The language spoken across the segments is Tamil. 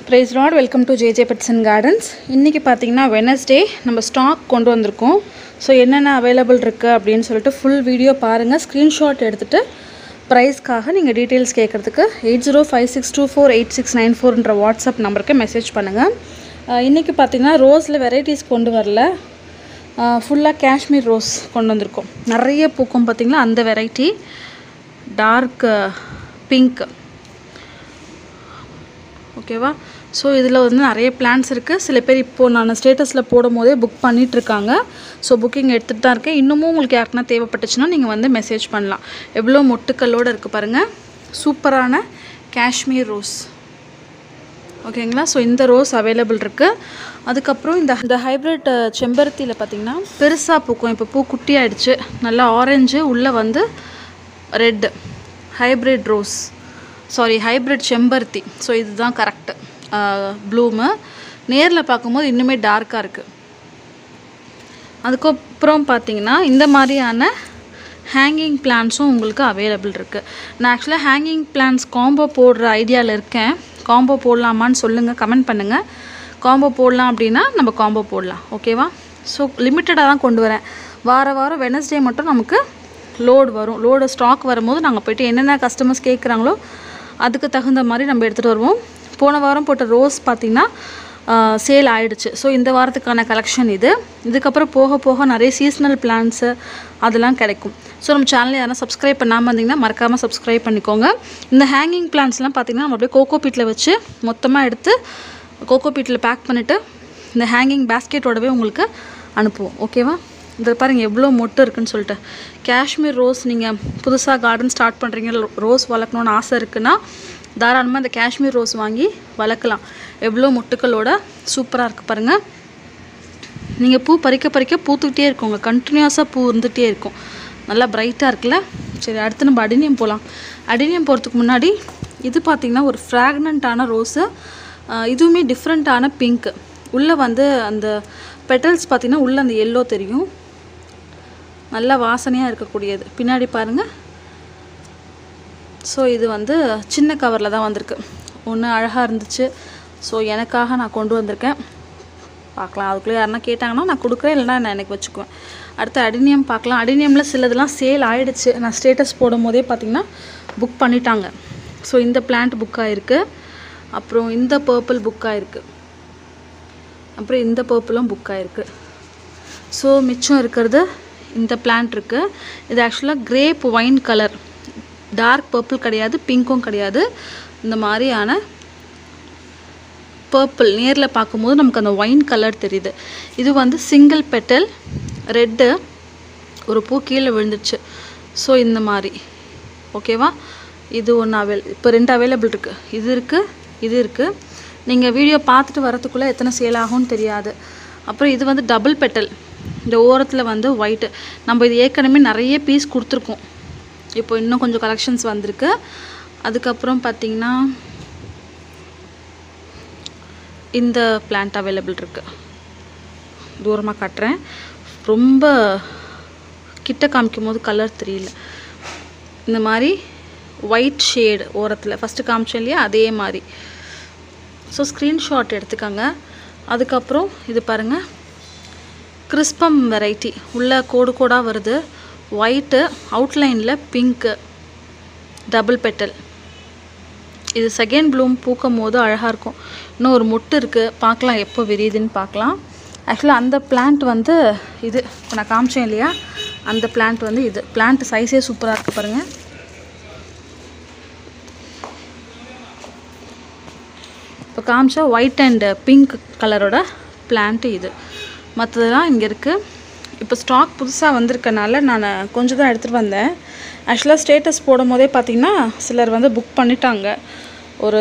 Praise Lord, welcome to JJ Pets and Gardens. இன்னைக்கு பாத்தீங்கன்னா Wednesday நம்ம ஸ்டாக் கொண்டு வந்திருக்கோம். சோ என்னென்ன அவேலபிள் இருக்கு அப்படினு சொல்லிட்டு full வீடியோ பாருங்க. ஸ்கிரீன்ஷாட் எடுத்துட்டு பிரைஸ்க்காக நீங்க டீடைல்ஸ் கேட்கிறதுக்கு 8056248694 ன்ற வாட்ஸ்அப் நம்பருக்கு மெசேஜ் பண்ணுங்க. இன்னைக்கு பாத்தீங்கன்னா ரோஸ்ல வெரைட்டிஸ் கொண்டு வரல. ஃபுல்லா காஷ்மீர் ரோஸ் கொண்டு வந்திருக்கோம். நிறைய பூக்கும் பாத்தீங்களா அந்த வெரைட்டி டார்க் பிங்க். ஓகேவா? ஸோ இதில் வந்து நிறைய பிளான்ஸ் இருக்குது. சில பேர் இப்போது நான் ஸ்டேட்டஸில் போடும் போதே புக் பண்ணிகிட்ருக்காங்க. ஸோ புக்கிங் எடுத்துகிட்டு தான் இருக்கேன். இன்னமும் உங்களுக்கு யாருக்குன்னா தேவைப்பட்டுச்சுன்னா நீங்கள் வந்து மெசேஜ் பண்ணலாம். எவ்வளோ மொட்டுக்களோடு இருக்குது பாருங்கள். சூப்பரான காஷ்மீர் ரோஸ். ஓகேங்களா? ஸோ இந்த ரோஸ் அவைலபிள் இருக்குது. அதுக்கப்புறம் இந்த ஹைப்ரிட் செம்பருத்தியில் பார்த்திங்கன்னா பெருசாக பூக்கும். இப்போ பூ குட்டி ஆகிடுச்சு. நல்லா ஆரஞ்சு, உள்ளே வந்து red. Hybrid rose, sorry hybrid செம்பருத்தி. ஸோ இதுதான் கரெக்டு ப்ளூமு. நேரில் பார்க்கும்போது இன்னுமே டார்க்காக இருக்குது. அதுக்கப்புறம் பார்த்தீங்கன்னா இந்த மாதிரியான ஹேங்கிங் பிளான்ஸும் உங்களுக்கு அவைலபிள் இருக்குது. நான் ஆக்சுவலாக ஹேங்கிங் பிளான்ஸ் காம்போ போடுற ஐடியாவில் இருக்கேன். காம்போ போடலாமான்னு சொல்லுங்கள், கமெண்ட் பண்ணுங்கள். காம்போ போடலாம் அப்படின்னா நம்ம காம்போ போடலாம். ஓகேவா? ஸோ லிமிட்டடாக தான் கொண்டு வரேன். வாரம் வெனஸ்டே மட்டும் நமக்கு லோடு வரும். லோடு ஸ்டாக் வரும்போது நாங்கள் போய்ட்டு என்னென்ன கஸ்டமர்ஸ் கேட்குறாங்களோ அதுக்கு தகுந்த மாதிரி நம்ம எடுத்துகிட்டு வருவோம். போன வாரம் போட்ட ரோஸ் பார்த்திங்கன்னா சேல் ஆகிடுச்சு. ஸோ இந்த வாரத்துக்கான கலெக்ஷன் இது. இதுக்கப்புறம் போக போக நிறைய சீஸ்னல் பிளான்ஸு அதெல்லாம் கிடைக்கும். ஸோ நம்ம சேனலில் யாரும் சப்ஸ்கிரைப் பண்ணாமல் இருந்திங்கன்னா மறக்காமல் சப்ஸ்கிரைப் பண்ணிக்கோங்க. இந்த ஹேங்கிங் பிளான்ஸ்லாம் பார்த்திங்கன்னா நம்ம அப்படியே கோகோ பீட்டில் வச்சு மொத்தமாக எடுத்து கோகோ பீட்டில் பேக் பண்ணிவிட்டு இந்த ஹேங்கிங் பேஸ்கெட்டோடவே உங்களுக்கு அனுப்புவோம். ஓகேவா? இந்த பாருங்கள் எவ்வளோ மொட்டு இருக்குன்னு சொல்லிட்டு. காஷ்மீர் ரோஸ் நீங்கள் புதுசாக கார்டன் ஸ்டார்ட் பண்ணுறீங்க, ரோஸ் வளர்க்கணுன்னு ஆசை இருக்குன்னா தாராளமாக இந்த காஷ்மீர் ரோஸ் வாங்கி வளர்க்கலாம். எவ்வளோ மொட்டுக்களோட சூப்பராக இருக்குது பாருங்கள். நீங்கள் பூ பறிக்க பூத்துக்கிட்டே இருக்குங்க. கண்டினியூஸாக பூ இருந்துகிட்டே இருக்கும். நல்லா பிரைட்டாக இருக்குல்ல? சரி, அடுத்து நம்ம அடினியம் போகலாம். அடினியம் போகிறதுக்கு முன்னாடி இது பார்த்திங்கன்னா ஒரு ஃப்ராக்னண்ட்டான ரோஸு. இதுவுமே டிஃப்ரெண்ட்டான பிங்க்கு. உள்ளே வந்து அந்த பெட்டல்ஸ் பார்த்திங்கன்னா உள்ளே அந்த எல்லோ தெரியும். நல்லா வாசனையாக இருக்கக்கூடியது. பின்னாடி பாருங்கள். ஸோ இது வந்து சின்ன கவரில் தான் வந்திருக்கு. ஒன்று அழகாக இருந்துச்சு. ஸோ எனக்காக நான் கொண்டு வந்திருக்கேன். பார்க்கலாம். அதுக்குள்ளே யாருன்னா கேட்டாங்கன்னா நான் கொடுக்குறேன், இல்லைனா நான் எனக்கு வச்சுக்குவேன். அடுத்து அடினியம் பார்க்கலாம். அடினியமில் சிலதெல்லாம் சேல் ஆகிடுச்சு. நான் ஸ்டேட்டஸ் போடும் போதே பார்த்திங்கன்னா புக் பண்ணிட்டாங்க. ஸோ இந்த பிளான்ட் புக் ஆகிருக்கு. அப்புறம் இந்த பர்பிள் புக் ஆகிருக்கு. அப்புறம் இந்த பர்பிளும் புக் ஆகிருக்கு. ஸோ மிச்சம் இருக்கிறது இந்த பிளான்ட் இருக்குது. இது ஆக்சுவலாக grape wine colour. Dark purple கிடையாது, பிங்க்கும் கிடையாது. இந்த மாதிரியான பர்பிள் நேரில் பார்க்கும்போது நமக்கு அந்த ஒயின் கலர் தெரியுது. இது வந்து சிங்கிள் பெட்டல் ரெட்டு. ஒரு பூ கீழே விழுந்துச்சு. ஸோ இந்த மாதிரி. ஓகேவா? இது ஒன்று இப்போ 2 அவைலபிள் இருக்குது. இது இருக்குது. நீங்கள் வீடியோ பார்த்துட்டு வரத்துக்குள்ளே எத்தனை சேல் ஆகும்னு தெரியாது. அப்புறம் இது வந்து டபுள் பெட்டல். இந்த ஓரத்தில் வந்து ஒயிட்டு. நம்ம இது ஏற்கனவே நிறைய பீஸ் கொடுத்துருக்கோம். இப்போ இன்னும் கொஞ்சம் கலெக்ஷன்ஸ் வந்திருக்கு. அதுக்கப்புறம் பார்த்திங்கன்னா இந்த பிளான்ட் அவைலபிள் இருக்குது. தூரமாக காட்டுறேன். ரொம்ப கிட்ட காமிக்கும் போது கலர் தெரியல. இந்த மாதிரி ஒயிட் ஷேடு ஓரத்தில் ஃபஸ்ட்டு காமிச்சேன் இல்லையா, அதே மாதிரி. ஸோ ஸ்க்ரீன்ஷாட் எடுத்துக்கோங்க. அதுக்கப்புறம் இது பாருங்கள், கிறிஸ்பம் வெரைட்டி. உள்ளே கோடாக வருது. ஒயிட்டு அவுட்லைனில் பிங்க்கு, டபுள் பெட்டல். இது செகண்ட் ப்ளூம் பூக்கும் போது அழகாக இருக்கும். இன்னும் ஒரு மொட்டு இருக்குது. பார்க்கலாம் எப்போ விரியுதுன்னு பார்க்கலாம். ஆக்சுவலாக அந்த பிளான்ட் வந்து இது இப்போ நான் காமிச்சேன் இல்லையா, அந்த பிளான்ட் வந்து இது. பிளான்ட் சைஸே சூப்பராக இருக்குது பாருங்கள். இப்போ காமிச்சா ஒயிட் அண்ட் பிங்க் கலரோட பிளான்ட்டு இது. மற்றதெல்லாம் இங்கே இருக்குது. இப்போ ஸ்டாக் புதுசாக வந்திருக்கனால நான் கொஞ்சம் தான் எடுத்துகிட்டு வந்தேன். ஆக்சுவலாக ஸ்டேட்டஸ் போடும் போதே பார்த்திங்கன்னா சிலர் வந்து புக் பண்ணிட்டாங்க.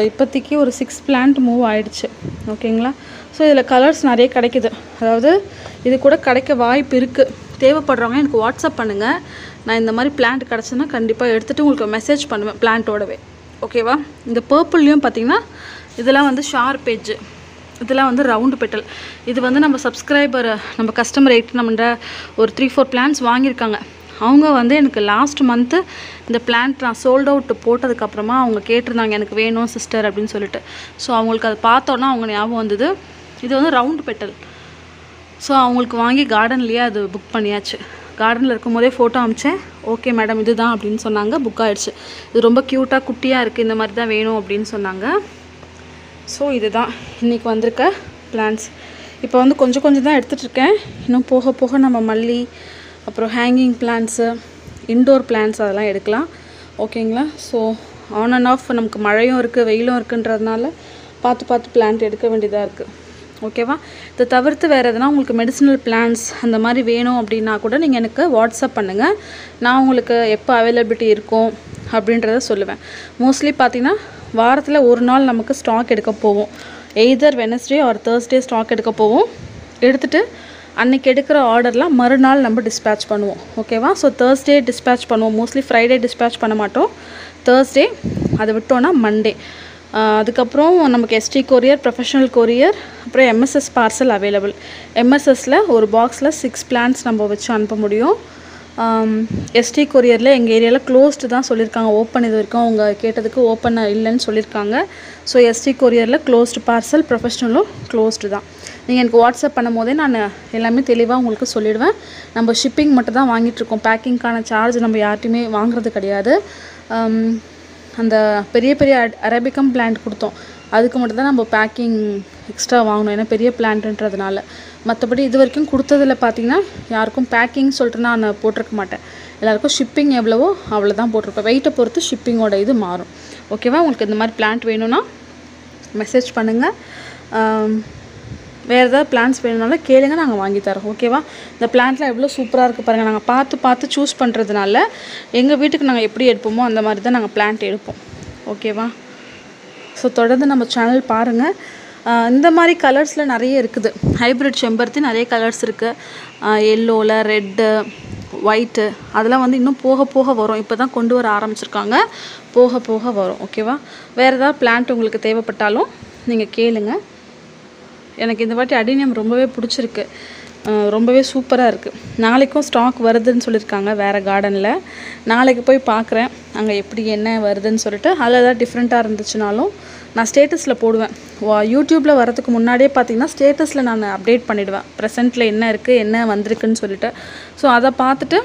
இப்போதைக்கு ஒரு 6 பிளான்ட் மூவ் ஆகிடுச்சு. ஓகேங்களா? ஸோ இதில் கலர்ஸ் நிறைய கிடைக்குது. அதாவது இது கூட கிடைக்க வாய்ப்பு இருக்குது. தேவைப்படுறவங்க எனக்கு வாட்ஸ்அப் பண்ணுங்கள். நான் இந்த மாதிரி பிளான்ட் கிடச்சுன்னா கண்டிப்பாக எடுத்துகிட்டு உங்களுக்கு மெசேஜ் பண்ணுவேன் பிளான்ட்டோடவே. ஓகேவா? இந்த பர்பிள்லேயும் பார்த்திங்கன்னா இதெல்லாம் வந்து ஷார்ப் எட்ஜு. இதெல்லாம் வந்து ரவுண்டு பெட்டல். இது வந்து நம்ம சப்ஸ்கிரைபர், நம்ம கஸ்டமர் 8 நம்ம ஒரு 3-4 பிளான்ஸ் வாங்கியிருக்காங்க. அவங்க வந்து எனக்கு லாஸ்ட் மந்த்து இந்த பிளான்ட் நான் சோல்ட் அவுட் போட்டதுக்கப்புறமா அவங்க கேட்டிருந்தாங்க எனக்கு வேணும் சிஸ்டர் அப்படின்னு சொல்லிட்டு. ஸோ அவங்களுக்கு அதை பார்த்தோன்னா அவங்க ஞாபகம் வந்தது. இது வந்து ரவுண்ட் பெட்டல். ஸோ அவங்களுக்கு வாங்கி கார்டன்லேயே அது புக் பண்ணியாச்சு. கார்டனில் இருக்கும்போதே ஃபோட்டோ அமிச்சேன். ஓகே மேடம் இது தான் அப்படின்னு சொன்னாங்க. புக் ஆகிடுச்சு. இது ரொம்ப க்யூட்டாக குட்டியாக இருக்குது, இந்த மாதிரி தான் வேணும் அப்படின்னு சொன்னாங்க. ஸோ இதுதான் இன்றைக்கி வந்திருக்க பிளான்ஸ். இப்போ வந்து கொஞ்சம் கொஞ்சம் தான் எடுத்துகிட்ருக்கேன். இன்னும் போக போக நம்ம மல்லி, அப்புறம் ஹேங்கிங் பிளான்ட்ஸு, இன்டோர் பிளான்ட்ஸ் அதெல்லாம் எடுக்கலாம். ஓகேங்களா? ஸோ ஆன் அண்ட் ஆஃப் நமக்கு மழையும் இருக்குது வெயிலும் இருக்குன்றதுனால பார்த்து பார்த்து பிளான்ட் எடுக்க வேண்டியதாக இருக்குது. ஓகேவா? இதை தவிர்த்து வேறு எதனா உங்களுக்கு மெடிசினல் பிளான்ஸ் அந்த மாதிரி வேணும் அப்படின்னா கூட நீங்கள் எனக்கு வாட்ஸ்அப் பண்ணுங்கள். நான் உங்களுக்கு எப்போ அவைலபிலிட்டி இருக்கும் அப்படின்றத சொல்லுவேன். மோஸ்ட்லி பார்த்திங்கன்னா வாரத்தில் ஒரு நாள் நமக்கு ஸ்டாக் எடுக்க போவோம். Either Wednesday or Thursday stock எடுக்க போவோம். எடுத்துகிட்டு அன்றைக்கி எடுக்கிற ஆர்டர்லாம் மறுநாள் நம்ம டிஸ்பேட்ச் பண்ணுவோம். ஓகேவா? ஸோ தேர்ஸ்டே டிஸ்பேட்ச் பண்ணுவோம். மோஸ்ட்லி ஃப்ரைடே டிஸ்பேட்ச் பண்ண மாட்டோம். தேர்ஸ்டே அதை விட்டோன்னா மண்டே. அதுக்கப்புறம் நமக்கு எஸ்டி கொரியர், ப்ரொஃபஷனல் கொரியர், அப்புறம் எம்எஸ்எஸ் பார்சல் அவைலபிள். எம்எஸ்எஸில் ஒரு பாக்ஸில் 6 பிளான்ஸ் நம்ம வச்சு அனுப்ப முடியும். எஸ்டி கொரியரில் எங்கள் ஏரியாவில் க்ளோஸ்டு தான் சொல்லியிருக்காங்க. ஓப்பன் இது வரைக்கும் அவங்க கேட்டதுக்கு ஓப்பன் இல்லைன்னு சொல்லியிருக்காங்க. ஸோ எஸ்டி கொரியரில் க்ளோஸ்டு பார்சல், ப்ரொஃபஷனலும் க்ளோஸ்டு தான். நீங்கள் எனக்கு வாட்ஸ்அப் பண்ணும் போதே நான் எல்லாமே தெளிவாக உங்களுக்கு சொல்லிவிடுவேன். நம்ம ஷிப்பிங் மட்டும் தான் வாங்கிட்டுருக்கோம். பேக்கிங்க்கான சார்ஜ் நம்ம யார்ட்டையுமே வாங்குறது கிடையாது. அந்த பெரிய பெரிய அரபிகம் பிளான்ட் கொடுத்தோம், அதுக்கு மட்டும் தான் நம்ம பேக்கிங் எக்ஸ்ட்ரா வாங்கணும், ஏன்னா பெரிய பிளான்ட்டுன்றதுனால. மற்றபடி இது வரைக்கும் கொடுத்ததில் பார்த்திங்கன்னா யாருக்கும் பேக்கிங் சொல்லிட்டு நான் போட்டிருக்க மாட்டேன். எல்லாேருக்கும் ஷிப்பிங் எவ்வளவோ அவ்வளோ தான் போட்டிருப்பேன். வெயிட்டை பொறுத்து ஷிப்பிங்கோட இது மாறும். ஓகேவா? உங்களுக்கு இந்த மாதிரி பிளான்ட் வேணும்னா மெசேஜ் பண்ணுங்கள். வேறு ஏதாவது பிளான்ஸ் வேணும்னாலும் கேளுங்க, நாங்கள் வாங்கி தரோம். ஓகேவா? இந்த பிளான்ட்லாம் எவ்வளோ சூப்பராக இருக்குது பாருங்கள். நாங்கள் பார்த்து பார்த்து சூஸ் பண்ணுறதுனால எங்கள் வீட்டுக்கு நாங்கள் எப்படி எடுப்போமோ அந்த மாதிரி தான் நாங்கள் பிளான்ட் எடுப்போம். ஓகேவா? ஸோ தொடர்ந்து நம்ம சேனல் பாருங்கள். இந்த மாதிரி கலர்ஸில் நிறைய இருக்குது. ஹைப்ரிட் செம்பருத்தி நிறைய கலர்ஸ் இருக்குது. எல்லோவில், ரெட்டு, ஒயிட்டு, அதெல்லாம் வந்து இன்னும் போக போக வரும். இப்போ தான் கொண்டு வர ஆரம்பிச்சிருக்காங்க. போக போக வரும். ஓகேவா? வேறு ஏதாவது பிளான்ட் உங்களுக்கு தேவைப்பட்டாலும் நீங்கள் கேளுங்க. எனக்கு இந்த வாட்டி அடினியம் ரொம்பவே பிடிச்சிருக்கு. ரொம்பவே சூப்பராக இருக்குது. நாளைக்கும் ஸ்டாக் வருதுன்னு சொல்லியிருக்காங்க வேறு கார்டனில். நாளைக்கு போய் பார்க்குறேன் அங்கே எப்படி என்ன வருதுன்னு சொல்லிட்டு. அதில் ஏதாவது டிஃப்ரெண்ட்டாக இருந்துச்சுனாலும் நான் ஸ்டேட்டஸில் போடுவேன். யூடியூப்பில் வரதுக்கு முன்னாடியே பார்த்திங்கன்னா ஸ்டேட்டஸில் நான் அப்டேட் பண்ணிவிடுவேன். ப்ரெசென்ட்டில் என்ன இருக்குது, என்ன வந்திருக்குன்னு சொல்லிட்டு. ஸோ அதை பார்த்துட்டு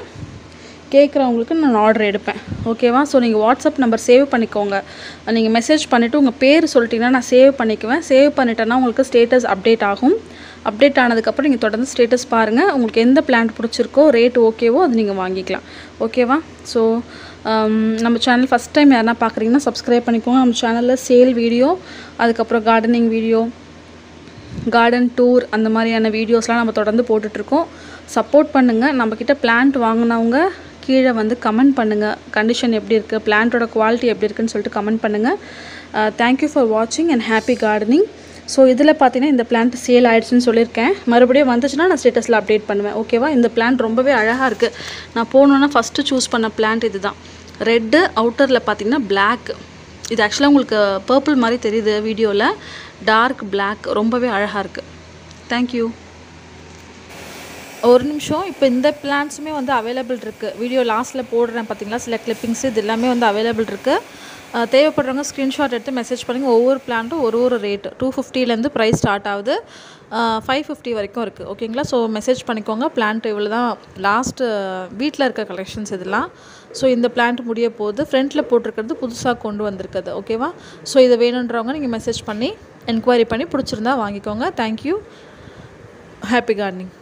கேட்குறவங்களுக்கு நான் ஆர்டர் எடுப்பேன். ஓகேவா? ஸோ நீங்கள் வாட்ஸ்அப் நம்பர் சேவ் பண்ணிக்கோங்க. நீங்கள் மெசேஜ் பண்ணிவிட்டு உங்கள் பேர் சொல்லிட்டிங்கன்னா நான் சேவ் பண்ணிக்குவேன். சேவ் பண்ணிட்டேன்னா உங்களுக்கு ஸ்டேட்டஸ் அப்டேட் ஆகும். அப்டேட் ஆனதுக்கப்புறம் நீங்கள் தொடர்ந்து ஸ்டேட்டஸ் பாருங்கள். உங்களுக்கு எந்த பிளான்ட் பிடிச்சிருக்கோ, ரேட் ஓகேவோ அது நீங்கள் வாங்கிக்கலாம். ஓகேவா? ஸோ நம்ம சேனல் ஃபஸ்ட் டைம் யாருன்னா பார்க்குறீங்கன்னா சப்ஸ்கிரைப் பண்ணிக்கோங்க. நம்ம சேனலில் சேல் வீடியோ, அதுக்கப்புறம் கார்டனிங் வீடியோ, கார்டன் டூர், அந்த மாதிரியான வீடியோஸ்லாம் நம்ம தொடர்ந்து போட்டுட்ருக்கோம். சப்போர்ட் பண்ணுங்கள். நம்மக்கிட்ட பிளான்ட் வாங்கினவங்க கீழே வந்து கமெண்ட் பண்ணுங்கள். கண்டிஷன் எப்படி இருக்குது, பிளான்ட்டோட குவாலிட்டி எப்படி இருக்குன்னு சொல்லிட்டு கமெண்ட் பண்ணுங்கள். தேங்க்யூ ஃபார் வாட்சிங் அண்ட் ஹாப்பி கார்டனிங். ஸோ இதில் பார்த்தீங்கன்னா இந்த பிளான்ட் சேல் ஆகிடுச்சுன்னு சொல்லியிருக்கேன். மறுபடியும் வந்துச்சுன்னா நான் ஸ்டேட்டஸில் அப்டேட் பண்ணுவேன். ஓகேவா? இந்த பிளான்ட் ரொம்பவே அழகாக இருக்குது. நான் போகணுன்னா ஃபஸ்ட்டு சூஸ் பண்ண பிளான்ட் இது தான். ரெட்டு, அவுட்டரில் பார்த்தீங்கன்னா பிளாக். இது ஆக்சுவலாக உங்களுக்கு பர்பிள் மாதிரி தெரியுது வீடியோவில். டார்க் பிளாக், ரொம்பவே அழகாக இருக்குது. தேங்க்யூ. ஒரு நிமிஷம். இப்போ இந்த பிளான்ஸுமே வந்து அவைலபிள் இருக்குது. வீடியோ லாஸ்ட்டில் போடுறேன் பார்த்தீங்களா, சில கிளிப்பிங்ஸு, இது எல்லாமே வந்து அவைலபிள் இருக்குது. தேவைப்படுறவங்க ஸ்க்ரீன்ஷாட் எடுத்து மெசேஜ் பண்ணுங்கள். ஒவ்வொரு பிளான்ட்டும் ஒரு ரேட்டு. 250லேருந்து ப்ரைஸ் ஸ்டார்ட் ஆகுது. 550 வரைக்கும் இருக்குது. ஓகேங்களா? ஸோ மெசேஜ் பண்ணிக்கோங்க. பிளான்ட் இவ்வளோ தான் லாஸ்ட்டு வீட்டில் இருக்க கலெக்ஷன்ஸ் இதெல்லாம். ஸோ இந்த பிளான்ட் முடிய போகுது. ஃப்ரண்ட்டில் போட்டிருக்கிறது புதுசாக கொண்டு வந்திருக்குது. ஓகேவா? ஸோ இதை வேணுன்றவங்க நீங்கள் மெசேஜ் பண்ணி என்கொயரி பண்ணி பிடிச்சிருந்தா வாங்கிக்கோங்க. தேங்க்யூ. Happy gardening.